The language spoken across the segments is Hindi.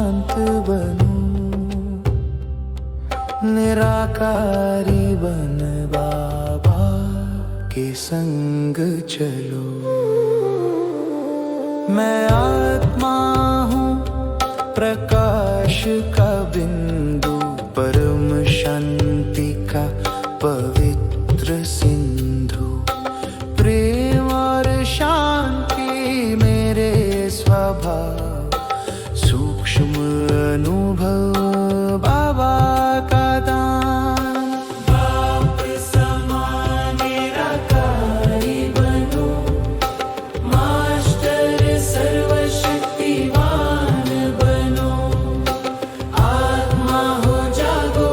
शांत बनूं, निराकारी बन बाबा के संग चलो। मैं आत्मा हूँ प्रकाश का बिंदु, परम शांति का पवित्र सिंधु। प्रेम और शांति मेरे स्वभाव, सूक्ष्म अनुभव बाबा का दान। बाप समान निराकारी बनो, मास्टर सर्वशक्तिमान बनो। आत्मा हो जागो,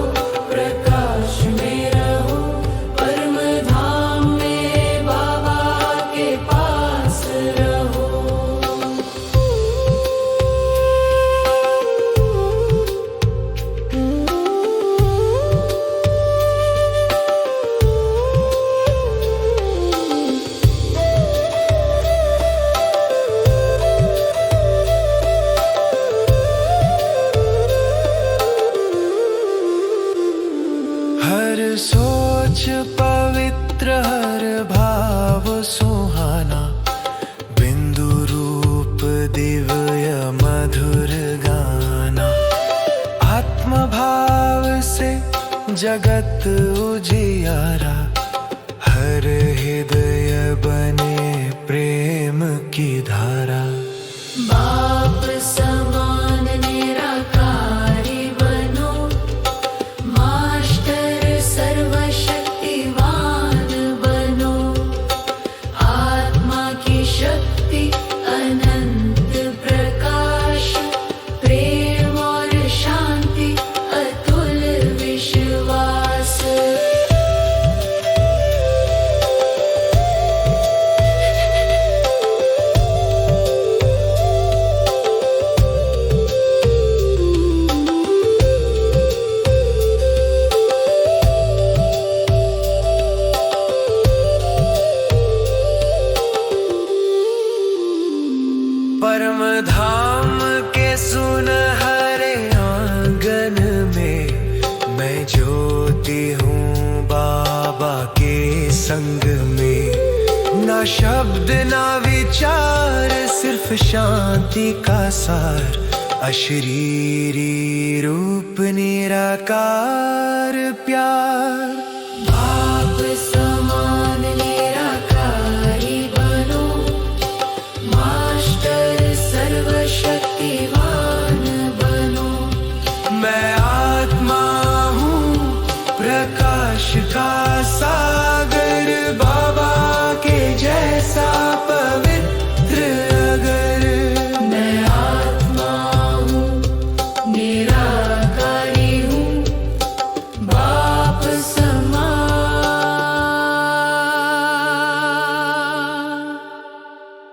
प्रकाश में रहो, परम धाम में बाबा के पास रहो। हर सोच पवित्र, हर भाव सुहाना, बिंदु रूप दिव्य मधुर गाना। आत्म भाव से जगत उजियारा, हर हृदय बने प्रेम की धारा। बाप समान निराकारी बनो, मास्टर सर्वशक्तिवान बनो। आत्मा की शक्ति अनंत प्रकाश, प्रेम और शांति अतुल विश्वास। परम धाम के सुनहरे आंगन में, मैं ज्योति हूँ बाबा के संग में। ना शब्द ना विचार, सिर्फ शांति का सार, अशरीरी रूप निराकार प्यार। बाप समान निराकारी बनो, मास्टर सर्वशक्तिवान बनो। मैं आत्मा हूँ प्रकाश का सागर, बाबा के जैसा पवित्र अगर। मैं आत्मा हूँ निराकारी हूँ, बाप समान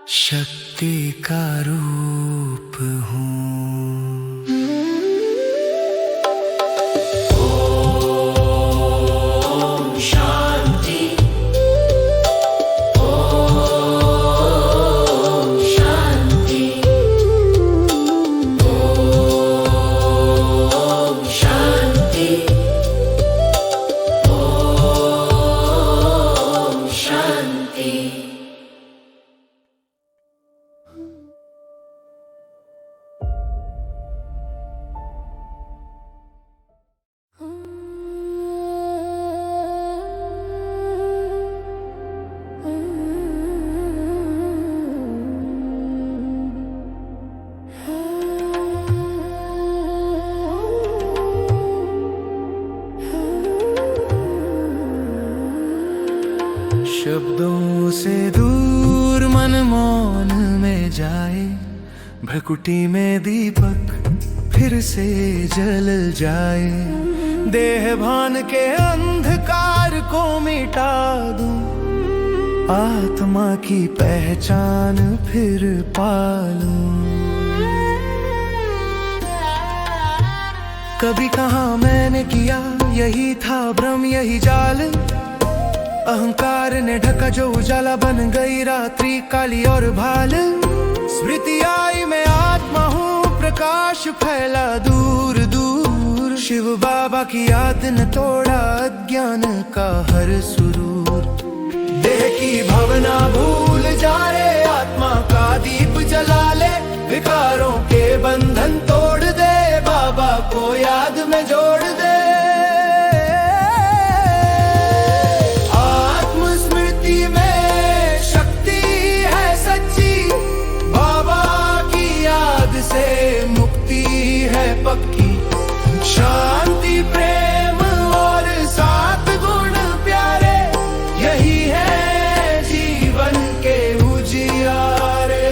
शक्ति का रूप हूँ। ओम शांति, ओम शांति, ओम शांति, ओम शांति। शब्दों से दूर मन मौन में जाए, भ्रकुटी में दीपक फिर से जल जाए। देह भान के अंधकार को मिटा दूं, आत्मा की पहचान फिर पालूं। कभी कहाँ मैंने किया, यही था भ्रम यही जाल। अहंकार ने ढका जो उजाला, बन गई रात्रि काली और भाल। स्मृति आई मैं आत्मा हूँ प्रकाश फैला दूर दूर। शिव बाबा की याद ने तोड़ा अज्ञान का हर सुरूर। देह की भावना भूल जा रे, आत्मा का दीप जला ले। विकारों के बंधन तोड़ दे, बाबा को याद में जोड़ दे। आत्मस्मृति में शक्ति है सच्ची, बाबा की याद से मुक्ति है पक्की। शांति प्रेम और सात गुण प्यारे, यही है जीवन के उजियारे।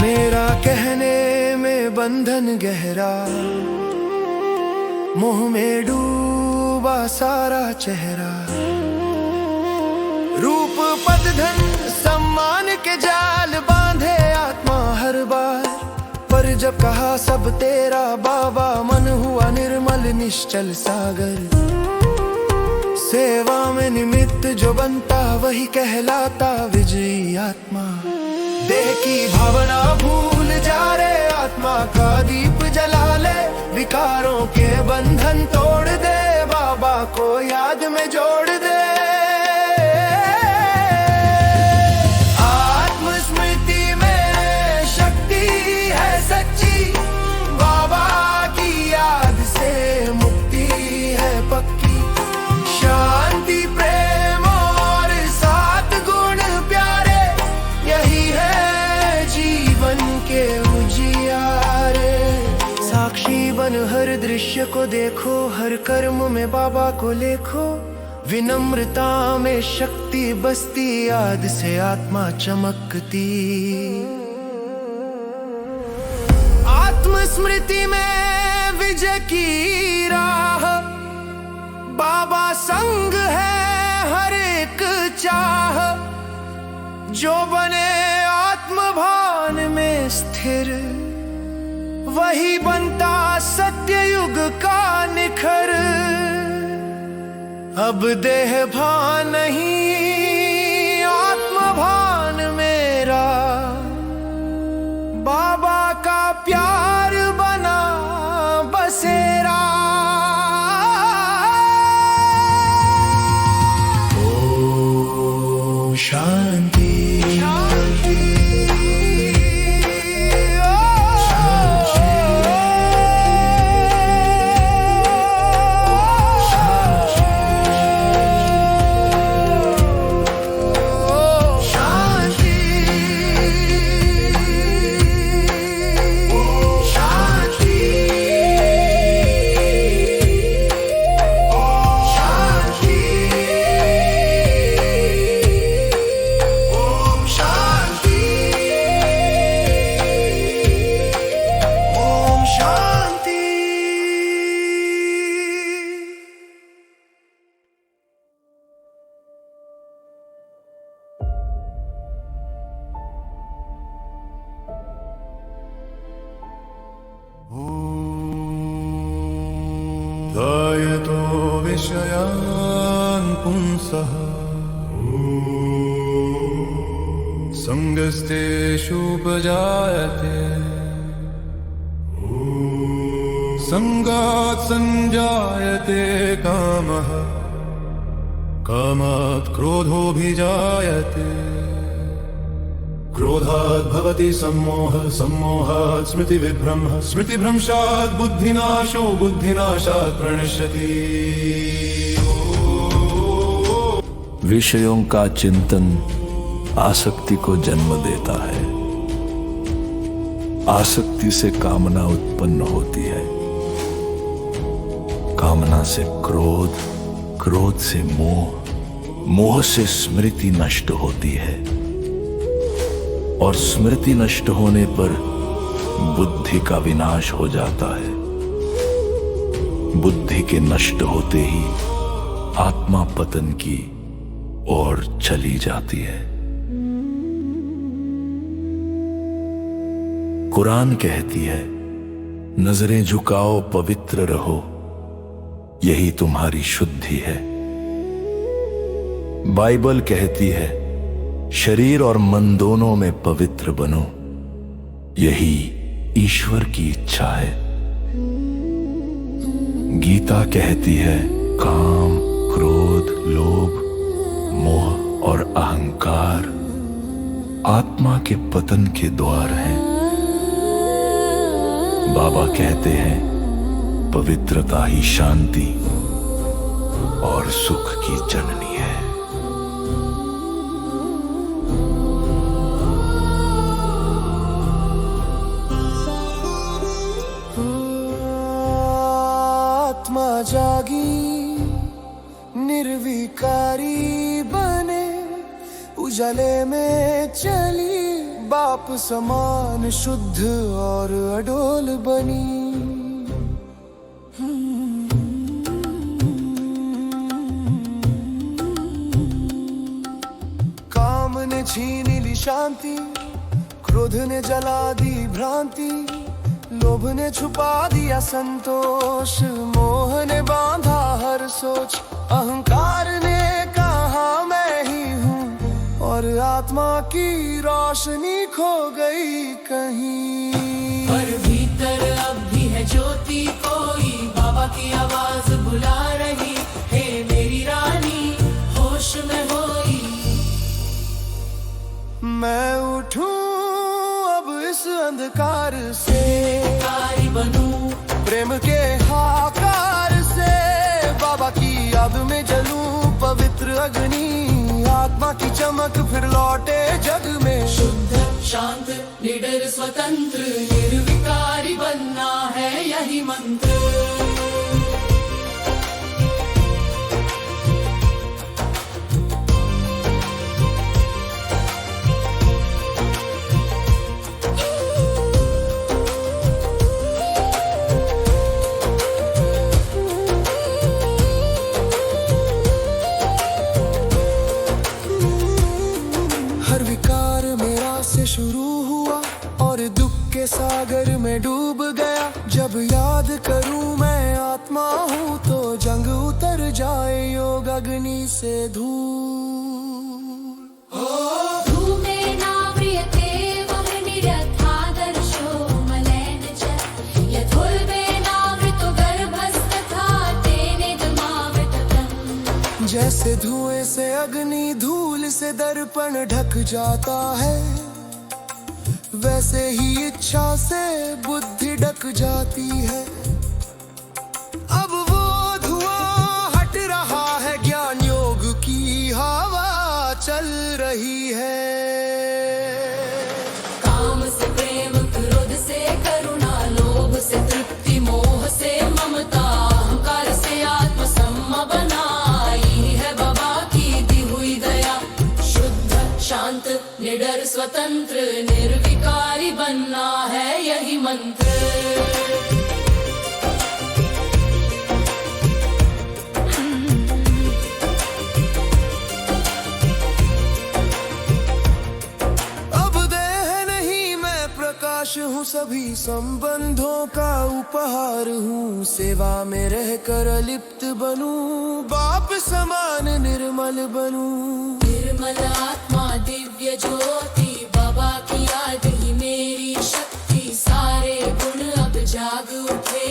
मेरा कहने में बंधन गहरा, मोह में डूबा सारा चेहरा। रूप पद धन सम्मान के जाल बांधे आत्मा हर बार। पर जब कहा सब तेरा बाबा, मन हुआ निर्मल निश्चल सागर। सेवा में निमित्त जो बनता, वही कहलाता विजयी आत्मा। देह की भावना भूल जा रे, आत्मा का दीप जला ले। विकारों के बंधन तोड़ दे, बाबा को याद में जोड़ दे। आत्मस्मृति में शक्ति है सच्ची, बाबा की याद से मुक्ति है पक्की। शांति प्रेम और सात गुण प्यारे, यही है जीवन के उजियारे। साक्षी बन हर दृश्य को देखो, हर कर्म में बाबा को लेखो। विनम्रता में शक्ति बसती, याद से आत्मा चमकती। आत्मस्मृति में विजय की राह, बाबा संग है हर एक चाह। जो बने आत्मभान में स्थिर, वही बनता सत्ययुग का निखर। अब देह भान नहीं आत्मभान मेरा, बाबा का प्यार बना बसेरा। ओ शांति ध्यायतो विषयान् पुंसः संगस्तेषुपजायते। संगात् संजायते कामः, कामात् क्रोधोऽभिजायते। क्रोधात् भवति सम्मोहः, सम्मोहात् स्मृतिविभ्रमः, स्मृतिभ्रंशात् बुद्धिनाशो, बुद्धिनाशात् प्रणश्यति। विषयों का चिंतन आसक्ति को जन्म देता है। आसक्ति से कामना उत्पन्न होती है, कामना से क्रोध, क्रोध से मोह, मोह से स्मृति नष्ट होती है, और स्मृति नष्ट होने पर बुद्धि का विनाश हो जाता है। बुद्धि के नष्ट होते ही आत्मा पतन की ओर चली जाती है। कुरान कहती है, नजरें झुकाओ, पवित्र रहो, यही तुम्हारी शुद्धि है। बाइबल कहती है, शरीर और मन दोनों में पवित्र बनो, यही ईश्वर की इच्छा है। गीता कहती है, काम, क्रोध, लोभ, मोह और अहंकार आत्मा के पतन के द्वार हैं। बाबा कहते हैं, पवित्रता ही शांति और सुख की जननी है। आत्मा जागी, निर्विकारी बने, उजाले में चली, बाप समान शुद्ध और अडोल बनी। काम ने छीन ली शांति, क्रोध ने जला दी भ्रांति, लोभ ने छुपा दिया संतोष, मोह ने बांधा हर सोच, अहंकार ने कहा मैं ही हूँ, और आत्मा की रोशनी खो गई कहीं। पर भीतर अब भी है ज्योति कोई, बाबा की आवाज बुला रही, हे मेरी रानी होश में होई। मैं उठूं अब इस अंधकार से, कारी बनूं प्रेम के हाकार से, बाबा की याद में जलूं पवित्र अग्नि, आत्मा की चमक फिर लौटे जग में। शुद्ध शांत निडर स्वतंत्र निर्विकारी बनना है यही मंत्र। शुरू हुआ और दुख के सागर में डूब गया, जब याद करूं मैं आत्मा हूं तो जंग उतर जाए योग अग्नि से दूर। धूमे नाव्रियते वह निरथादर्शो मलेन च, यथोल्बे नावृतो गर्भस्तथा तेनेदमावृतम्। जैसे धुएं से अग्नि धूल से दर्पण ढक जाता है, वैसे ही इच्छा से बुद्धि ढक जाती है। अब वो धुआं हट रहा है, ज्ञान योग की हवा चल रही है। काम से प्रेम, क्रोध से करुणा, लोभ से तृप्ति, मोह से ममता, अहंकार से आत्म सम्मा बनाई है बाबा की दी हुई दया। शुद्ध शांत निडर स्वतंत्र निर्विकारी बनना है यही मंत्र। अब देह नहीं मैं प्रकाश हूँ, सभी संबंधों का उपहार हूँ, सेवा में रहकर अलिप्त बनूं, बाप समान निर्मल बनूं। निर्मल आत्मा दिव्य ज्योति, बाबा की याद ही मेरी शक्ति, सारे गुण अब जाग उठे,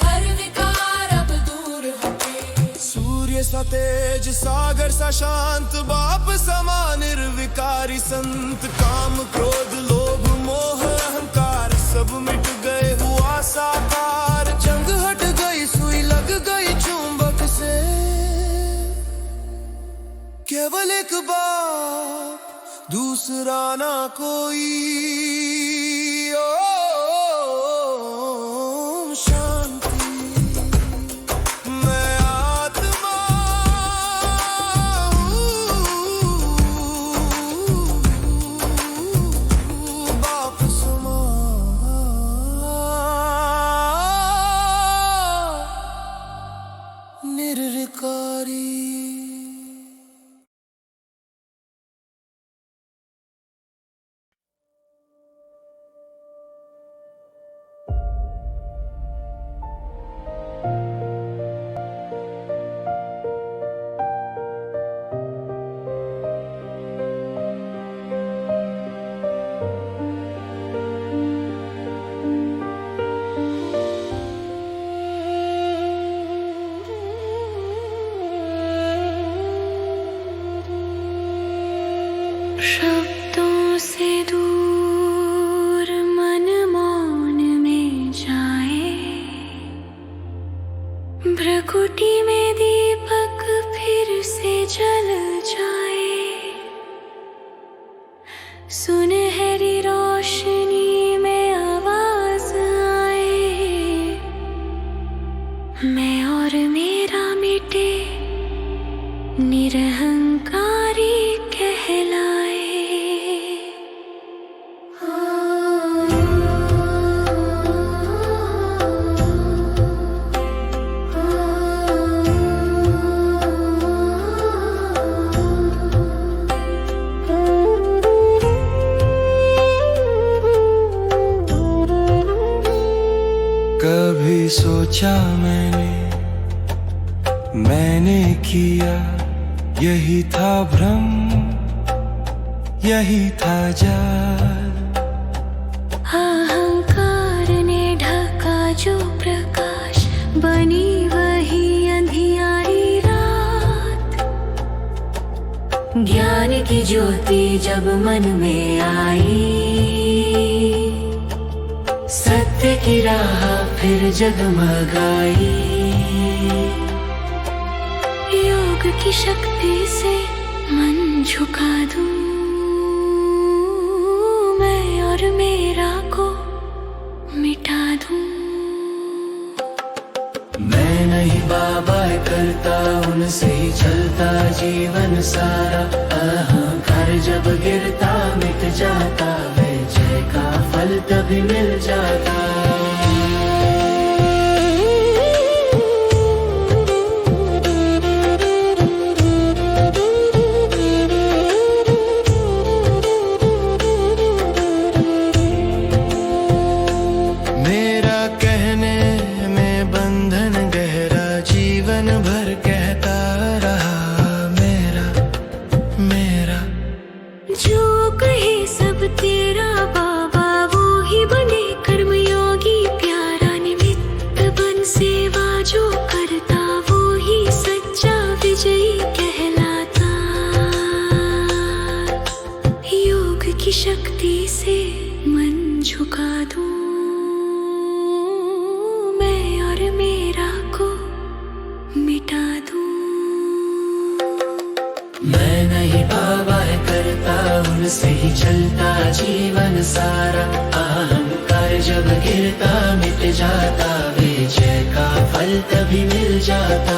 हर विकार अब दूर हटे। सूर्य सा तेज, सागर सा शांत, बाप समा निर्विकारी संत, काम क्रोध लोभ मोह अहंकार सब मिट गए हुआ साकार, जंग हट गई सुई लग गई चुंबक से, केवल एक बाप दूसरा ना कोई। ओम शांति, मैं आत्मा हूँ, बाप समान निर्विकारी। शब्दों से दूर मन मौन में जाए, भ्रकुटी में दीपक फिर से जल जाए, सुनहरी रोशनी में आवाज आए, मैं और मेरा मिटे निरहंकारी कहलाए। कभी सोचा मैंने किया, यही था भ्रम, यही था जाल। अहंकार ने ढका जो प्रकाश, बनी वही अंधियारी रात। ज्ञान की ज्योति जब मन में आई, सत्य की राह फिर जगमगाई। योग की शक्ति से मन झुका दूं, मैं और मेरा को मिटा दूं। मैं नहीं बाबा करता, उनसे ही चलता जीवन सारा। अहंकार जब गिरता मिट जाता, विजय का फल तभी मिल जाता। मेरा कहने में बंधन गहरा, जीवन भर कहता रहा मेरा मेरा। जो कहे सब तेरा बाबा, वो ही बने कर्मयोगी प्यारा। निमित्त बन सेवा जो करता, वो ही सच्चा विजयी कहलाता। योग की शक्ति से मन झुका दूं, मैं और मेरा को मिटा दूं। मैं नहीं बाबा करता, उनसे ही चलता जीवन सारा। अहंकार जब गिरता मिट जाता, विजय का फल तभी मिल जाता।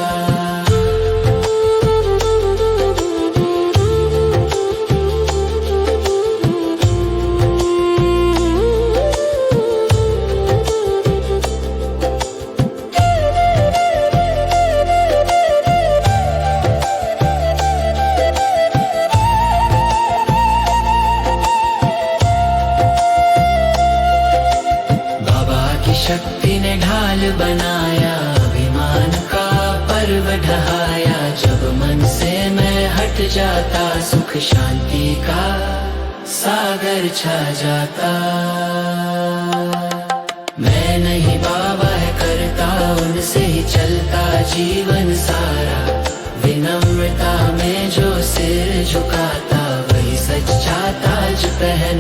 शक्ति ने ढाल बनाया, अभिमान का पर्व ढहाया। जब मन से मैं हट जाता, सुख शांति का सागर छा जाता। मैं नहीं बाबा करता, उनसे ही चलता जीवन सारा। विनम्रता में जो सिर झुकाता, वही सच्चा ताज पहन